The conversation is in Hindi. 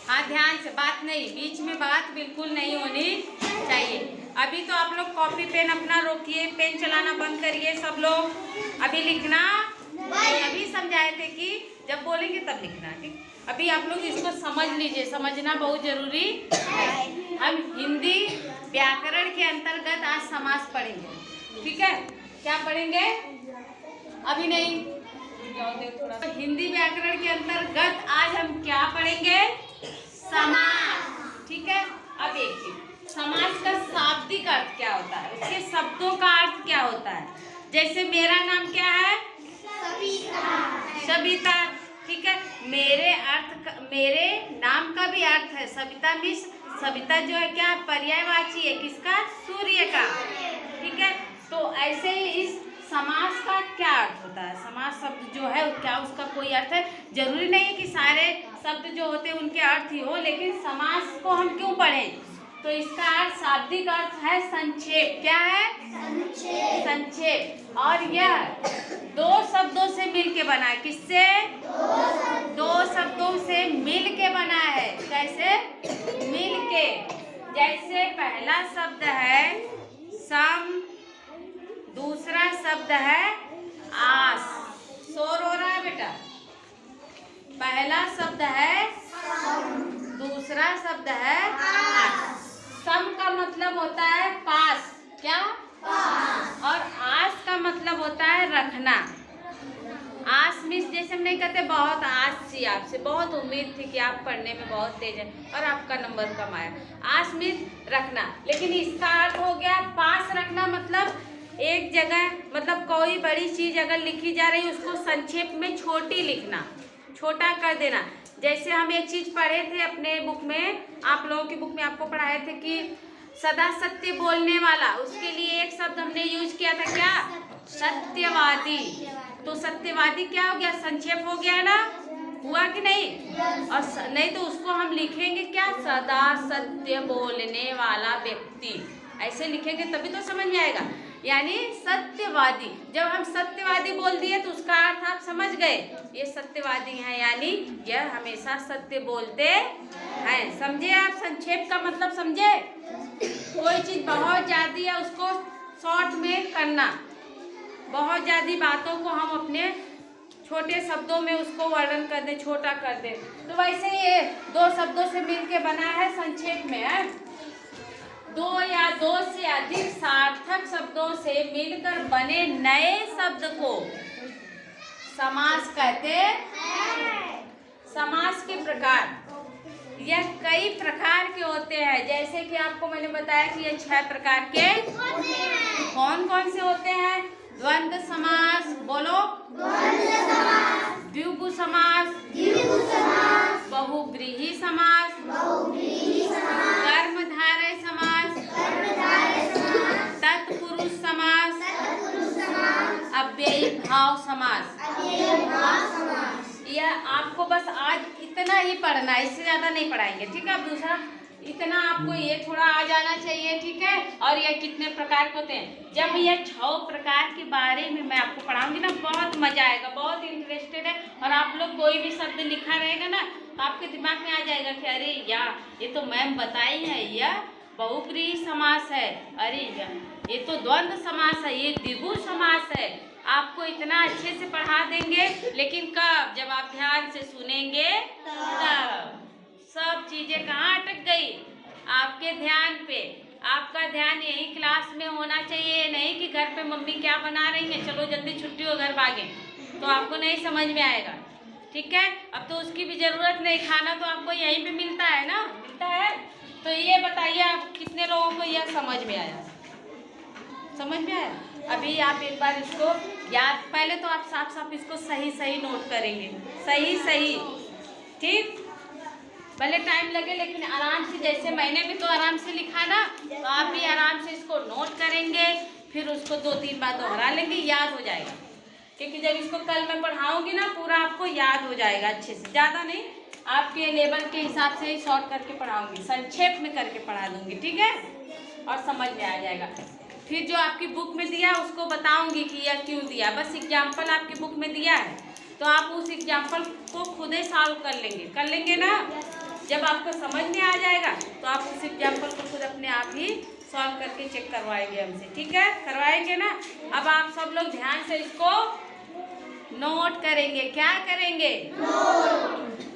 हाँ ध्यान से, बात नहीं, बीच में बात बिल्कुल नहीं होनी चाहिए। अभी तो आप लोग कॉपी पेन अपना रोकिए, पेन चलाना बंद करिए सब लोग। अभी लिखना अभी समझाए थे कि जब बोलेंगे तब लिखना, ठीक। अभी आप लोग इसको समझ लीजिए, समझना बहुत जरूरी है। हम हिंदी व्याकरण के अंतर्गत आज समास पढ़ेंगे, ठीक है। क्या पढ़ेंगे? अभी नहीं, थोड़ा हिंदी व्याकरण के अंतर्गत आज हम क्या पढ़ेंगे? समास, ठीक है। अब देखिए समास का शाब्दिक अर्थ क्या होता है, उसके शब्दों का अर्थ क्या होता है। जैसे मेरा नाम क्या है? सविता, ठीक है। मेरे नाम का भी अर्थ है सविता। मिस सविता जो है क्या पर्यायवाची है, किसका? सूर्य का, ठीक है। तो ऐसे ही इस समास का क्या अर्थ होता है? समास शब्द जो है क्या उसका कोई अर्थ है? जरूरी नहीं है कि सारे शब्द जो होते हैं उनके अर्थ ही हो, लेकिन समास को हम क्यों पढ़ें? तो इसका अर्थ शाब्दिक अर्थ है संक्षेप। क्या है? संक्षेप। और यह दो शब्दों से मिलके बना है। किससे? दो शब्दों से मिलके बना है। कैसे? मिलके। जैसे पहला शब्द है सम, दूसरा शब्द है आस। शोर हो रहा है बेटा। पहला शब्द है दूसरा शब्द है आस। सम का मतलब होता है पास। क्या? पास। और आस का मतलब होता है रखना। आस मिस जैसे हम नहीं कहते बहुत आस थी आपसे, बहुत उम्मीद थी कि आप पढ़ने में बहुत तेज है और आपका नंबर कम आया। आस मिस रखना, लेकिन इसका अर्थ हो गया पास रखना। मतलब एक जगह, मतलब कोई बड़ी चीज अगर लिखी जा रही है उसको संक्षेप में छोटी लिखना, छोटा कर देना। जैसे हम एक चीज पढ़े थे अपने बुक में, आप लोगों की बुक में आपको पढ़ाए थे कि सदा सत्य बोलने वाला, उसके लिए एक शब्द हमने यूज किया था। क्या? सत्यवादी। तो सत्यवादी क्या हो गया? संक्षेप हो गया ना, हुआ कि नहीं? और नहीं तो उसको हम लिखेंगे क्या? सदा सत्य बोलने वाला व्यक्ति। ऐसे लिखेंगे तभी तो समझ में आएगा। यानी सत्यवादी। जब हम सत्यवादी बोल दिए तो उसका अर्थ आप समझ गए, ये सत्यवादी हैं, यानी यह हमेशा सत्य बोलते हैं। समझे आप? संक्षेप का मतलब समझे? कोई चीज बहुत ज्यादा है उसको शॉर्ट में करना, बहुत ज्यादा बातों को हम अपने छोटे शब्दों में उसको वर्णन कर दे, छोटा कर दे। तो वैसे ये दो शब्दों से मिलके बना है, संक्षेप में है। दो या दो से अधिक सार्थक शब्दों से मिलकर बने नए शब्द को समास कहते हैं। समास के प्रकार यह कई प्रकार के होते हैं। जैसे कि आपको मैंने बताया कि ये 6 प्रकार के कौन कौन से होते हैं? द्वंद्व समास, बोलो। द्विगु समास, बहुव्रीहि समास, कर्मधारय समास, तत्पुरुष समास, अव्ययी भाव समास। यह आपको बस आज इतना ही पढ़ना है, इससे ज्यादा नहीं पढ़ाएंगे, ठीक है। अब दूसरा इतना आपको ये थोड़ा आ जाना चाहिए, ठीक है। और ये कितने प्रकार के होते हैं, जब ये 6 प्रकार के बारे में मैं आपको पढ़ाऊंगी ना, बहुत मजा आएगा, बहुत इंटरेस्टेड है। और आप लोग कोई भी शब्द लिखा रहेगा ना तो आपके दिमाग में आ जाएगा कि अरे यार ये तो मैम बताई है, यह बहुव्रीहि समास है, अरे यार ये तो द्वंद्व समास है, ये द्विगु समास है। आपको इतना अच्छे से पढ़ा देंगे, लेकिन कब? जब आप ध्यान से सुनेंगे तब। सब चीजें कहाँ अटक गई? आपके ध्यान पे। आपका ध्यान यही क्लास में होना चाहिए, नहीं कि घर पे मम्मी क्या बना रही है, चलो जल्दी छुट्टी हो घर भागे, तो आपको नहीं समझ में आएगा, ठीक है। अब तो उसकी भी जरूरत नहीं, खाना तो आपको यहीं पे मिलता है ना, मिलता है। तो ये बताइए आप कितने लोगों को यह समझ में आया? समझ में आया? अभी आप एक बार इसको याद, पहले तो आप साफ साफ इसको सही सही नोट करेंगे, सही सही, ठीक। भले टाइम लगे लेकिन आराम से, जैसे मैंने भी तो आराम से लिखा ना, तो आप भी आराम से इसको नोट करेंगे, फिर उसको 2-3 बार दोहरा लेंगे, याद हो जाएगा। क्योंकि जब इसको कल मैं पढ़ाऊंगी ना पूरा आपको याद हो जाएगा अच्छे से, ज़्यादा नहीं, आपके लेवल के हिसाब से ही शॉर्ट करके पढ़ाऊंगी, संक्षेप में करके पढ़ा दूंगी, ठीक है। और समझ में आ जाएगा। फिर जो आपकी बुक में दिया उसको बताऊंगी कि यह क्यों दिया। बस एग्जाम्पल आपकी बुक में दिया है तो आप उस एग्जाम्पल को खुद ही सॉल्व कर लेंगे ना। जब आपको समझ में आ जाएगा तो आप उस एग्जाम्पल को खुद अपने आप ही सॉल्व करके चेक करवाएंगे हमसे, ठीक है? करवाएंगे ना? अब आप सब लोग ध्यान से इसको नोट करेंगे। क्या करेंगे? नोट।